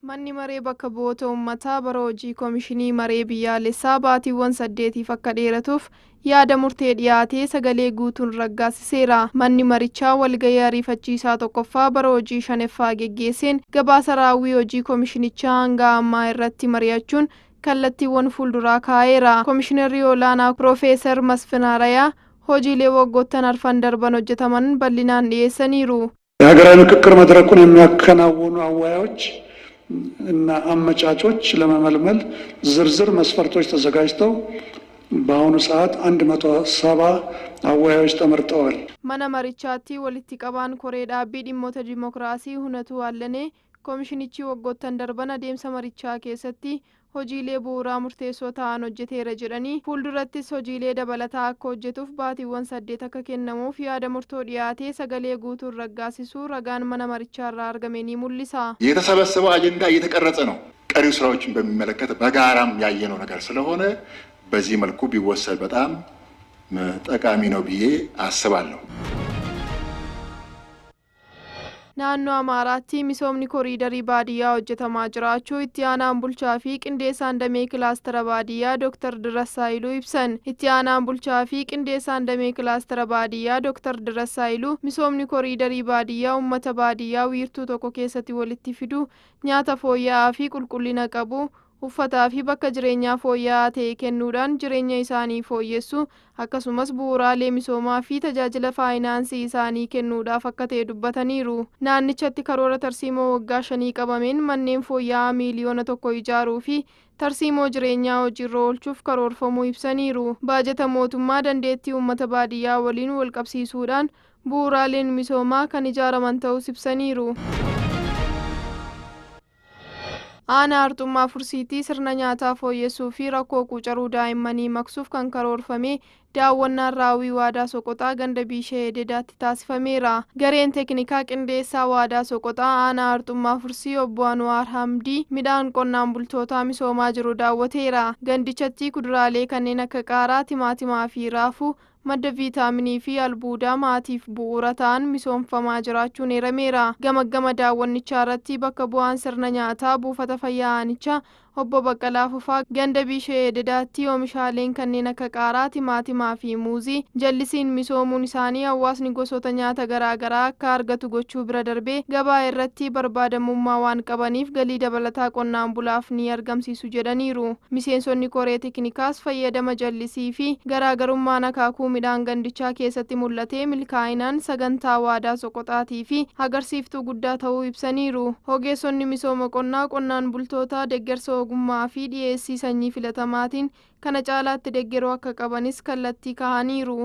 Manni maree bakka bu'oota uummataa bara hojii Koomishinii Maree Biyyaalessaa baatiiwwan 8 akka dheeratuuf yaada murtee dhiyaatee sagalee guutuun raggaasiseera. Manni marichaa walgahii ariifachiisaa tokkoffaa bara hojii 5ffaa geggeesseen gabaasa raawwii hojii Koomishinichaa hanga ammaa irratti mari'achuun kallattiiwwan fuulduraa kaa'eera. Koomishinarri olaanaa Piroofeesar Masfin Araayaa hojiilee waggoottan arfan darban hojjetaman bal'inaan dhiyeessaniiru. የሀገራዊ ምክክር መድረኩን የሚያከናውኑ አወያዮች እና አመቻቾች ለመመልመል ዝርዝር መስፈርቶች ተዘጋጅተው በአሁኑ ሰዓት 170 አወያዮች ተመርጠዋል። Mana marichaatti walitti qabaan koree dhaabbii dhimmoota dimookiraasii hunatu Allanee koomishinichi waggoottan darban adeemsa marichaa keessatti hojiilee bu'uuraa murteessoo ta'an hojjeteera jedhanii fuuldurattis hojiilee dabalataa akka hojjetuuf baatiiwwan 8 akka kennamuuf yaada murtoo dhiyaatee sagalee guutuun raggaasisuu ragaan mana marichaarraa argame ni mul'isa. የተሰበሰበው አጀንዳ እየተቀረጸ ነው። ቀሪው ስራዎችን በሚመለከት በጋራም ያየነው ነገር ስለሆነ በዚህ መልኩ ቢወሰድ በጣም ጠቃሚ ነው ብዬ አስባለሁ። Naannoo Amaaraatti misoomni koriidarii baadiyyaa hojjetamaa jiraachuu itti aanaan bulchaa fi qindeessaan damee kilaastara baadiyyaa Dr. Dirasaayiluu ibsan. Itti aanaan bulchaa fi qindeessaan damee kilaastara baadiyyaa Dr. Dirasaayiluu misoomni koriidarii baadiyyaa uummata baadiyyaa wiirtuu tokko keessatti walitti fidu, nyaata fooyya'aa fi qulqullina qabu, uffataa fi bakka jireenyaa fooyya'aa ta'e kennuudhaan jireenya isaanii fooyyessu akkasumas bu'uuraalee misoomaa fi tajaajila faayinaansii isaanii kennuudhaaf akka ta'e dubbataniiru. Naannichatti karoora tarsiimoo waggaa 5 qabameen manneen fooyya'aa miliyoona 1 ijaaruu fi tarsiimoo jireenyaa hojiirra oolchuuf karoorfamuu ibsaniiru. Baajata mootummaa dandeettii uummata baadiyyaa waliin wal qabsiisuudhaan bu'uuraaleen misoomaa kan ijaaraman ta'us ibsaniiru. Aanaa Arxummaa Fursiitii sirna nyaataa fooyyessuu fi rakkoo quucaruu daa'immanii maqsuuf kan karoorfame daawwannaan raawwii waadaa Soqoxaa ganda Biishee Ededaatti taasifameera. Gareen teeknikaa qindeessaa waadaa Soqoxaa aanaa Arxummaa Fursii obbo Anwaar Hamdii midhaan qonnaan bultootaa misoomaa jiru daawwateera. Gandichatti kuduraalee kanneen akka qaaraa, timaatimaa fi raafuu madda viitaaminii fi albuudaa maatiif bu'uura ta'an misoomfamaa jiraachuun eerameera. Gama daawwannichaa irratti bakka bu'aan sirna nyaataa buufata fayyaa aanichaa obbo Baqqalaa Fufaa ganda Biishee Ededaatti oomishaaleen kanneen akka qaaraa, timaatimaa fi muuzii jallisiin misoomuun isaanii hawaasni gosoota nyaata garaagaraa akka argatu gochuu bira darbee gabaa irratti barbaadamummaa waan qabaniif galii dabalataa qonnaan bulaaf ni argamsiisu jedhaniiru. Miseensonni koree teeknikaas fayyadama jallisii fi garaagarummaan akaakuu midhaan gandichaa keessatti mul'atee milkaa'inaan sagantaa waadaa Soqoxaatii fi agarsiiftuu guddaa ta'uu ibsaniiru. Ogeessonni misooma qonnaa qonnaan bultootaa deeggarsa ogummaa fi dhiyeessii sanyii filatamaatiin kana caalaatti deeggaruu akka qabanis kallattii kaa'aniiru.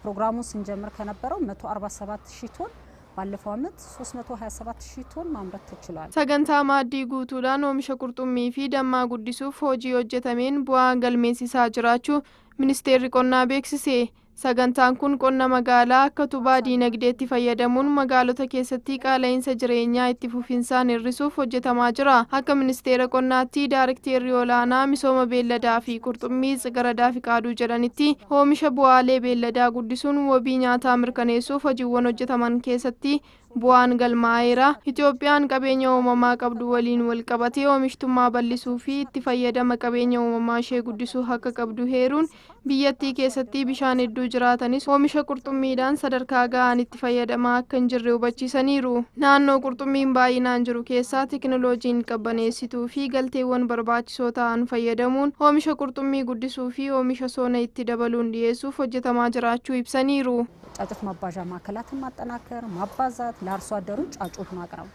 ፕሮግራሙ ስንጀምር ከነበረው 147,000 ቶን ባለፈው ዓመት 327,000 ቶን ማምረት ተችሏል። Sagantaa maaddii guutuudhaan oomisha qurxummii fi dammaa guddisuuf hojii hojjetameen bu'aa galmeessisaa jiraachuu ministeerri qonnaa beeksise. Sagantaan kun qonna magaalaa akka utubaa diinagdeetti fayyadamuun magaalota keessatti qaala'insa jireenyaa itti fufinsaan hir'isuuf hojjetamaa jira. Akka ministeera qonnaatti daayirekteerri olaanaa misooma beelladaa fi qurxummii Tsigaradaa Fiqaaduu jedhanitti oomisha bu'aalee beelladaa guddisuun wabii nyaataa mirkaneessuuf hojiiwwan hojjetaman keessatti bu'aan galmaa'eera. Itoophiyaan qabeenya uumamaa qabdu waliin wal qabatee oomishtummaa bal'isuu fi itti fayyadama qabeenya uumamaa ishee guddisuu akka qabdu heeruun biyyattii keessatti bishaan hedduu jiraatanis oomisha qurxummiidhaan sadarkaa ga'aan itti fayyadamaa akka hin jirre hubachiisaniiru. Naannoo qurxummiin baay'inaan jiru keessaa teekinooloojiin qabbaneessituu fi galteewwan barbaachisoo ta'an fayyadamuun oomisha qurxummii guddisuu fi oomisha soona itti dabaluun dhiyeessuuf hojjetamaa jiraachuu ibsaniiru. ጫጩት ማባዣ ማዕከላትን ማጠናከር፣ ማባዛት፣ ለአርሶ አደሩ ጫጩት ማቅረብ።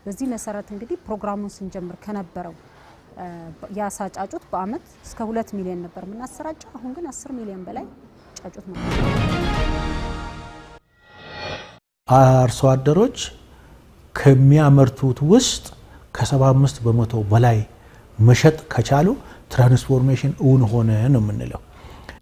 በዚህ መሰረት እንግዲህ ፕሮግራሙን ስንጀምር ከነበረው የአሳ ጫጩት በአመት እስከ 2 ሚሊዮን ነበር የምናሰራጨው። አሁን ግን 10 ሚሊዮን በላይ ጫጩት ነው። አርሶ አደሮች ከሚያመርቱት ውስጥ ከ75 በመቶ በላይ መሸጥ ከቻሉ ትራንስፎርሜሽን እውን ሆነ ነው የምንለው።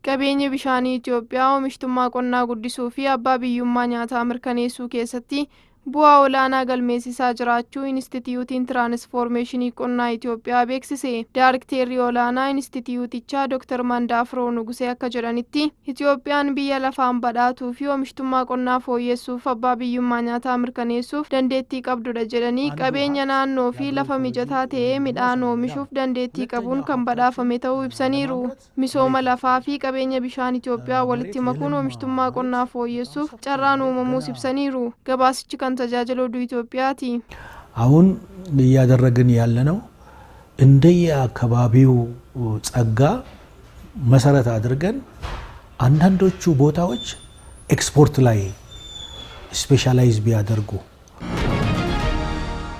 Qabeenya bishaanii Itoophiyaa oomishtummaa qonnaa guddisuu fi abbaa biyyummaa nyaataa mirkaneessuu keessatti bu'aa olaanaa galmeessisaa jiraachuu Inistituutiin Tiraansfoormeeshinii Qonnaa Itoophiyaa beeksise. Daarikteerri olaanaa Inistituutichaa Dr. Mandaafroo Nugusee akka jedhanitti Itoophiyaan biyya lafaan badhaatuu fi oomishtummaa qonnaa fooyyessuuf abbaa biyyummaa nyaataa mirkaneessuuf dandeettii qabdudha jedhanii qabeenya naannoo fi lafa mijataa ta'ee midhaan oomishuuf dandeettii qabuun kan badhaafame ta'uu ibsaniiru. Misooma lafaa fi qabeenya bishaan Itoophiyaa walitti makuun oomishtummaa qonnaa fooyyessuuf carraan uumamuus ibsaniiru. Gabaasichi kan ተጃጀሎ ዱ ኢትዮጵያቲ አሁን እያደረግን ያለነው እንደየ አካባቢው ጸጋ መሰረት አድርገን አንዳንዶቹ ቦታዎች ኤክስፖርት ላይ ስፔሻላይዝ ቢያደርጉ